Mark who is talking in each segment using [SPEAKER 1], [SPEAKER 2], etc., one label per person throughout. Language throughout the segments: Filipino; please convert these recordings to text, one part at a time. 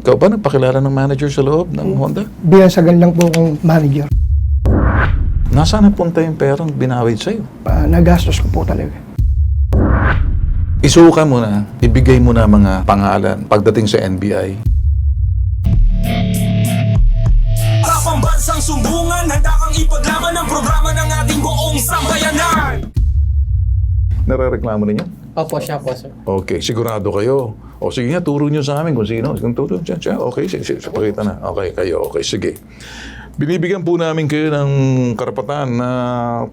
[SPEAKER 1] Ikaw ba nagpakilala ng manager sa loob ng Honda?
[SPEAKER 2] Binasagan lang po akong manager.
[SPEAKER 1] Nasaan napunta yung perang binawid sa'yo?
[SPEAKER 2] Nagastos ko po talaga.
[SPEAKER 1] Isuka mo na, ibigay mo na mga pangalan pagdating sa NBI.
[SPEAKER 3] Para pambansang sumbungan, handa kang ipaglaban ang programa ng ating buong sambayanan.
[SPEAKER 1] Nare-reklamo ninyo?
[SPEAKER 4] Opo, siya po, sir.
[SPEAKER 1] Okay, sigurado kayo. O sige nga, turo nyo sa amin kung sino. Kung turo siya. Okay, sige, pakita na. Okay, kayo. Okay, sige. Binibigyan po namin kayo ng karapatan na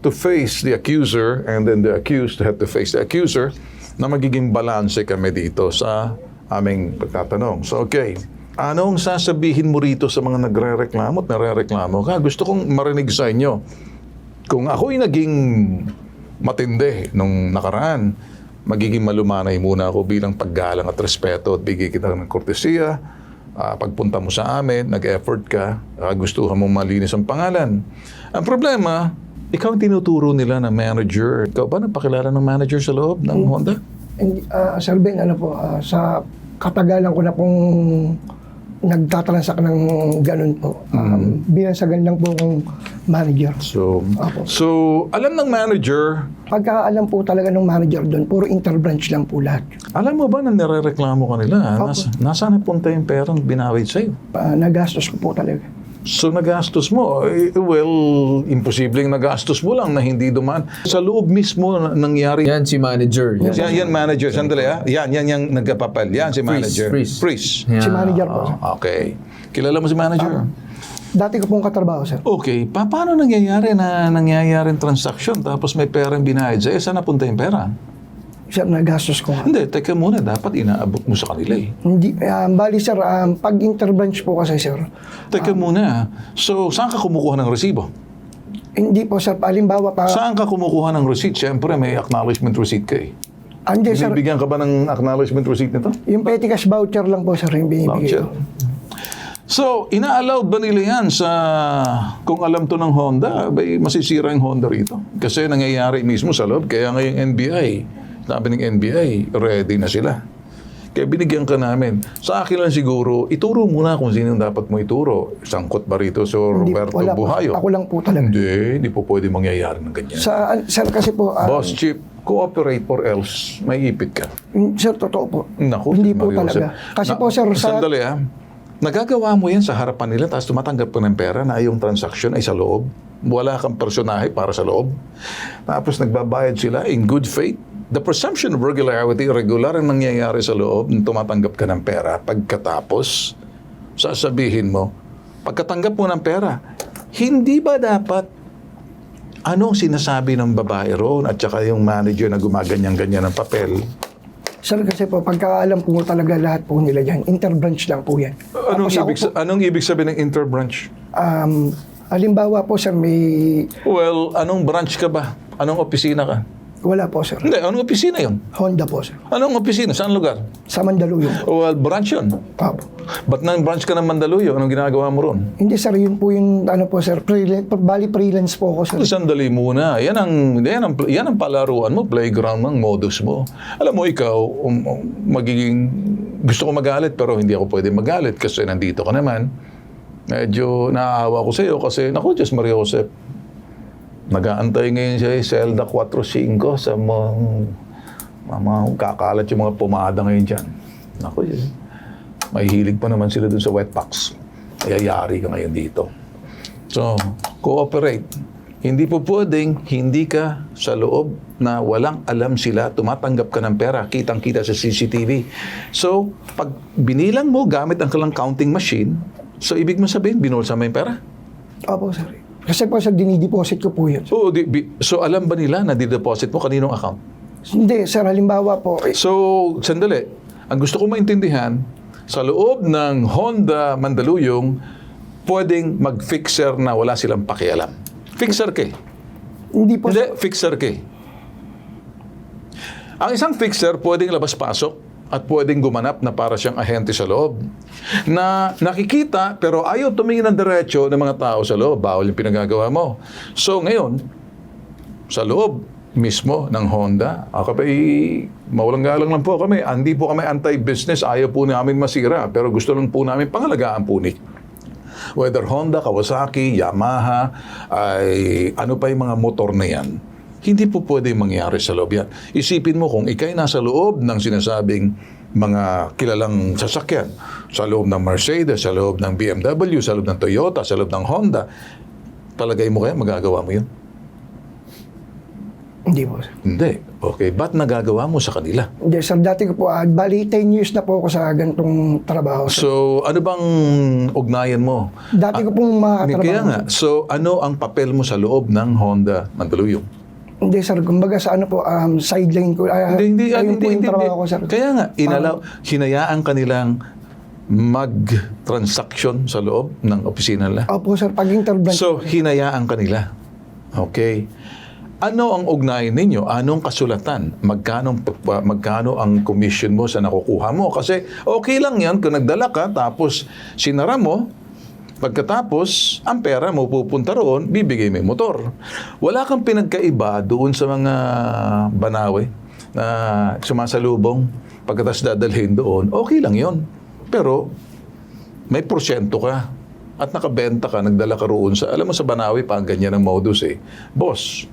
[SPEAKER 1] to face the accuser and then the accused have to face the accuser na magiging balanse kami dito sa aming pagtatanong. So, okay. Anong sasabihin mo rito sa mga nagre-reklamo at nare-reklamo ka? Gusto kong marinig sa inyo. Kung ako'y naging matindi nung nakaraan, magiging malumanay muna ako bilang paggalang at respeto at bigay kita ng kortesiya. Pagpunta mo sa amin, nag-effort ka, gustuhan mo malinis ang pangalan. Ang problema, ikaw ang tinuturo nila na manager. Ikaw ba nagpakilala ng manager sa loob ng Honda?
[SPEAKER 2] Sir Ben, sa katagalan ko na pong nagtatransact ng ganun po. Binasagan lang po akong manager.
[SPEAKER 1] So, alam ng manager,
[SPEAKER 2] Pagkaalam po talaga ng manager doon, puro interbranch lang po lahat.
[SPEAKER 1] alam mo ba na nire-reklamo ka nila? Nasaan napunta yung perang binawid sa'yo?
[SPEAKER 2] Nagastos ko po talaga.
[SPEAKER 1] So, nagastos mo. Well, imposibleng nagastos mo lang na hindi dumaan. Sa loob mismo nangyari.
[SPEAKER 4] Yan si manager.
[SPEAKER 1] Yan manager. Sandali ha. Yan yung nagkapapal. Yan si manager.
[SPEAKER 4] Freeze.
[SPEAKER 2] Si manager po, sir.
[SPEAKER 1] Okay. Kilala mo si manager?
[SPEAKER 2] Dati ko pong katrabaho, sir.
[SPEAKER 1] Okay. Paano nangyayari na nangyayaring transaction tapos may perang binayad sa'yo? Saan napunta yung pera?
[SPEAKER 2] Sir, nagastos ko.
[SPEAKER 1] Hindi. Teka muna. Dapat inaabot mo sa kanila eh.
[SPEAKER 2] Hindi, bali sir, pag interbranch po kasi, sir,
[SPEAKER 1] Teka muna. So, saan ka kumukuha ng resibo?
[SPEAKER 2] hindi po, sir, halimbawa pa,
[SPEAKER 1] Saan ka kumukuha ng receipt? Siyempre, may acknowledgement receipt ka eh.
[SPEAKER 2] hindi, sir,
[SPEAKER 1] Binibigyan ka ba ng acknowledgement receipt nito?
[SPEAKER 2] yung petty cash voucher lang po, sir, yung binibigay
[SPEAKER 1] Voucher.
[SPEAKER 2] ko.
[SPEAKER 1] So, ina-allowed ba nila yan sa, kung alam to ng Honda, masisira yung Honda rito? Kasi nangyayari mismo sa loob, kaya ngayong NBI, sabi ng NBI, ready na sila. Kaya binigyan ka namin. Sa akin lang siguro, ituro muna kung sino dapat mo ituro. Sangkot ba rito si Roberto
[SPEAKER 2] Wala po.
[SPEAKER 1] Buhayo?
[SPEAKER 2] Ako lang po talaga.
[SPEAKER 1] Hindi po pwede mangyayari ng ganyan.
[SPEAKER 2] Sir, kasi po,
[SPEAKER 1] Boss Chief, cooperate or else may ipit ka.
[SPEAKER 2] sir, totoo po.
[SPEAKER 1] Naku,
[SPEAKER 2] Hindi po
[SPEAKER 1] Mario
[SPEAKER 2] talaga.
[SPEAKER 1] Joseph.
[SPEAKER 2] Kasi po, sir,
[SPEAKER 1] Sandali nagagawa mo yan sa harapan nila tapos tumatanggap ka ng pera na yung transaction ay sa loob. Wala kang personahe para sa loob. Tapos nagbabayad sila in good faith. The presumption of regularity, regular ang nangyayari sa loob nung tumatanggap ka ng pera. Pagkatapos, sasabihin mo, pagkatanggap mo ng pera, hindi ba dapat anong sinasabi ng babae roon at saka yung manager na gumaganyan-ganyan ng papel?
[SPEAKER 2] sir, kasi po, pagkaalam po talaga lahat po nila yan, interbranch lang po yan.
[SPEAKER 1] Anong ibig sabihin ng interbranch?
[SPEAKER 2] Halimbawa po, sir, may,
[SPEAKER 1] Well, anong branch ka ba? Anong opisina ka?
[SPEAKER 2] wala po, sir.
[SPEAKER 1] Hindi, anong opisina yun?
[SPEAKER 2] Honda po, sir.
[SPEAKER 1] Anong opisina? Saan lugar?
[SPEAKER 2] Sa Mandaluyong.
[SPEAKER 1] Well, branch yun.
[SPEAKER 2] Opo.
[SPEAKER 1] Ba't nang branch ka ng Mandaluyong? Anong ginagawa mo ron?
[SPEAKER 2] Hindi, sir, yun po yung, po, sir, freelance po ako, sir.
[SPEAKER 1] Sandali muna. Yan ang palaruan mo, playground ng modus mo. Alam mo, ikaw, magiging, gusto ko magalit pero hindi ako pwede magalit kasi nandito ka naman. Medyo naaawa ko sa iyo kasi, naku, Diyos Maria Josep, nag-aantay ngayon siya Zelda 4-5 sa mga kakalat yung mga pumada ngayon dyan. Naku, may hilig pa naman sila dun sa wet packs. Kaya yari ka ngayon dito. So, cooperate. Hindi po pwedeng hindi ka sa loob na walang alam sila, tumatanggap ka ng pera, kitang-kita sa CCTV. So, pag binilang mo gamit ang kalang counting machine, so ibig mo sabihin, binulsa mo yung pera?
[SPEAKER 2] Opo, sir. Kasi po, sir, dinideposit ko po yun.
[SPEAKER 1] So, alam ba nila na dideposit mo kaninong account?
[SPEAKER 2] Hindi, sir, halimbawa po,
[SPEAKER 1] So, sandali. Ang gusto ko maintindihan, sa loob ng Honda Mandaluyong, pwedeng mag-fixer na wala silang pakialam. Fixer ka eh.
[SPEAKER 2] hindi po,
[SPEAKER 1] Hindi, fixer ka eh. Ang isang fixer pwedeng labas-pasok at pwedeng gumanap na para siyang ahente sa loob. Na nakikita pero ayaw tumingin ng diretso ng mga tao sa loob. Bawal yung pinagagawa mo. So ngayon, sa loob mismo ng Honda. Mawalang galang lang po kami. Hindi po kami anti-business. Ayaw po namin masira. Pero gusto lang po namin pangalagaan po ni whether Honda, Kawasaki, Yamaha, ay ano pa yung mga motor na yan. Hindi po pwede mangyari sa loob yan. Isipin mo kung ikay nasa loob ng sinasabing mga kilalang sasakyan, sa loob ng Mercedes, sa loob ng BMW, sa loob ng Toyota, sa loob ng Honda, palagay mo kaya magagawa mo yun?
[SPEAKER 2] Hindi po, sir.
[SPEAKER 1] Hindi. Okay. Ba't nagagawa mo sa kanila?
[SPEAKER 2] Hindi, sir. Dati ko po, bali 10 years na po ako sa ganitong trabaho, sir.
[SPEAKER 1] So, ano bang ugnayan mo?
[SPEAKER 2] Dati ko pong makatrabaho.
[SPEAKER 1] Kaya nga. So, ano ang papel mo sa loob ng Honda Mandaluyong?
[SPEAKER 2] Hindi, sir. Kumbaga sa ano po, sideline ko. Ayun po yung trabaho ko, sir.
[SPEAKER 1] Kaya nga, hinayaan kanilang mag-transaction sa loob ng opisina nila.
[SPEAKER 2] Opo, sir. Pag interbranch.
[SPEAKER 1] So, hinayaan kanila. Okay. Ano ang ugnayan ninyo? Anong kasulatan? Magkano ang commission mo sa nakukuha mo? Kasi okay lang yan kung nagdala ka, tapos sinara mo, pagkatapos, ang pera mo pupunta roon, bibigay mo yung motor. Wala kang pinagkaiba doon sa mga banawe na sumasalubong, pagkatapos dadalhin doon, okay lang yon. Pero, may porsyento ka at nakabenta ka, nagdala ka roon sa, alam mo sa banawe, pang ganyan ang modus eh. Boss,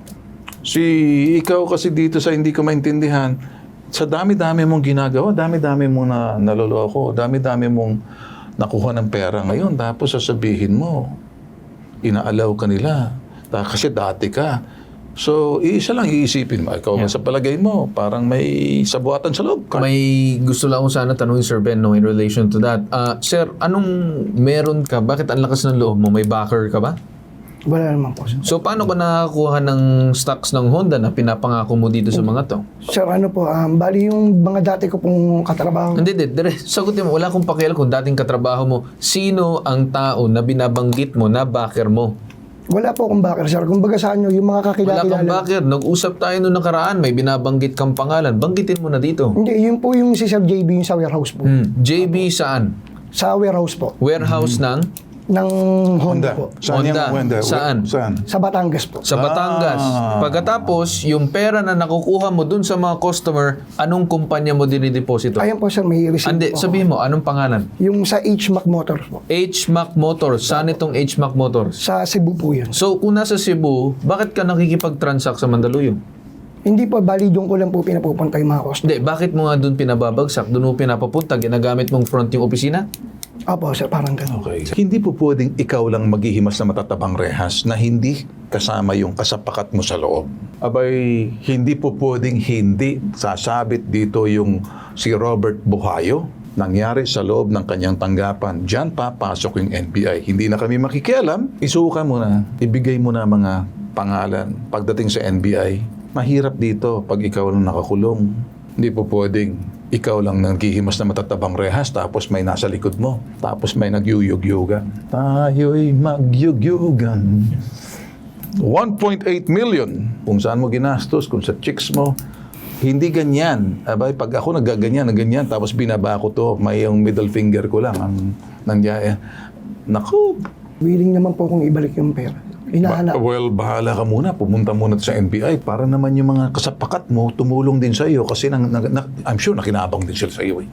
[SPEAKER 1] ikaw kasi dito sa hindi ko maintindihan, sa dami-dami mong ginagawa, dami-dami mong naloloko, dami-dami mong nakuha ng pera ngayon, tapos sasabihin mo, inaalaw ka nila, kasi dati ka. So, isa lang iisipin mo. Ikaw sa palagay mo, parang may sabuatan sa loob ka.
[SPEAKER 4] May gusto lang ko sana tanungin, Sir Ben, no, in relation to that. Sir, anong meron ka? Bakit ang lakas ng loob mo? May backer ka ba?
[SPEAKER 2] Wala naman po, sir.
[SPEAKER 4] So, paano ka nakakuha ng stocks ng Honda na pinapangako mo dito sa mga to?
[SPEAKER 2] Sir, ano po, bali yung mga dati ko pong katrabaho.
[SPEAKER 4] Hindi, sagutin mo. Wala akong pakialam kung dating katrabaho mo. Sino ang tao na binabanggit mo na backer mo?
[SPEAKER 2] Wala po akong backer, sir. Kumbaga sa inyo, yung mga
[SPEAKER 4] Wala
[SPEAKER 2] kakilala.
[SPEAKER 4] kang backer. Nag-usap tayo noong nakaraan. May binabanggit kang pangalan. Banggitin mo na dito.
[SPEAKER 2] Hindi, yun po yung si Sir JB yung sa warehouse po.
[SPEAKER 4] JB saan?
[SPEAKER 2] Sa warehouse po.
[SPEAKER 4] Warehouse ng
[SPEAKER 2] Ng Honda po.
[SPEAKER 1] Saan
[SPEAKER 4] Honda.
[SPEAKER 1] yung Honda?
[SPEAKER 4] Saan?
[SPEAKER 2] Sa Batangas po.
[SPEAKER 4] Sa Batangas. Pagkatapos, yung pera na nakukuha mo dun sa mga customer, anong kumpanya mo dinideposito?
[SPEAKER 2] Ayun po, sir, may receipt
[SPEAKER 4] Andi,
[SPEAKER 2] po.
[SPEAKER 4] sabihin mo, anong pangalan?
[SPEAKER 2] Yung sa HMAC Motors po.
[SPEAKER 4] HMAC Motors. Saan itong HMAC Motors?
[SPEAKER 2] Sa Cebu po yun.
[SPEAKER 4] So, kung nasa Cebu, bakit ka nakikipag-transact sa Mandaluyong?
[SPEAKER 2] Hindi po, bali doon ko lang po pinapupunta yung mga customer.
[SPEAKER 4] Hindi, bakit mo nga dun pinababagsak? Dun mo pinapapunta? Ginagamit mong front yung opisina?
[SPEAKER 2] Opo, sir, parang ganun.
[SPEAKER 1] Okay. Hindi po pwedeng ikaw lang maghihimas na matatabang rehas na hindi kasama yung kasapakat mo sa loob. Abay, hindi po pwedeng hindi sasabit dito yung si Robert Buhayo. Nangyari sa loob ng kanyang tanggapan. Diyan papasok yung NBI. Hindi na kami makikialam. Isuka mo na. Ibigay mo na mga pangalan. Pagdating sa NBI, mahirap dito pag ikaw lang nakakulong. Hindi po pwedeng ikaw lang naghihimas na matatabang rehas tapos may nasa likod mo. Tapos may nagyuyug-yugan. Tayo'y magyug-yugan. 1.8 million. Kung saan mo ginastos, kung sa chicks mo. Hindi ganyan. Abay, pag ako nagaganyan, tapos binaba ko to, may yung middle finger ko lang ang nangyaya. Naku,
[SPEAKER 2] Willing naman po kung ibalik yung pera. Hinahanap.
[SPEAKER 1] well, bahala ka muna. Pumunta muna sa NBI para naman yung mga kasapakat mo tumulong din sa iyo kasi I'm sure nakinabang din sila sa iyo eh.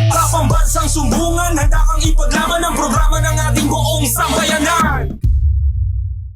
[SPEAKER 3] Para pambansang sumbungan, handa kang ipaglaban ang programa ng ating buong sambayanan.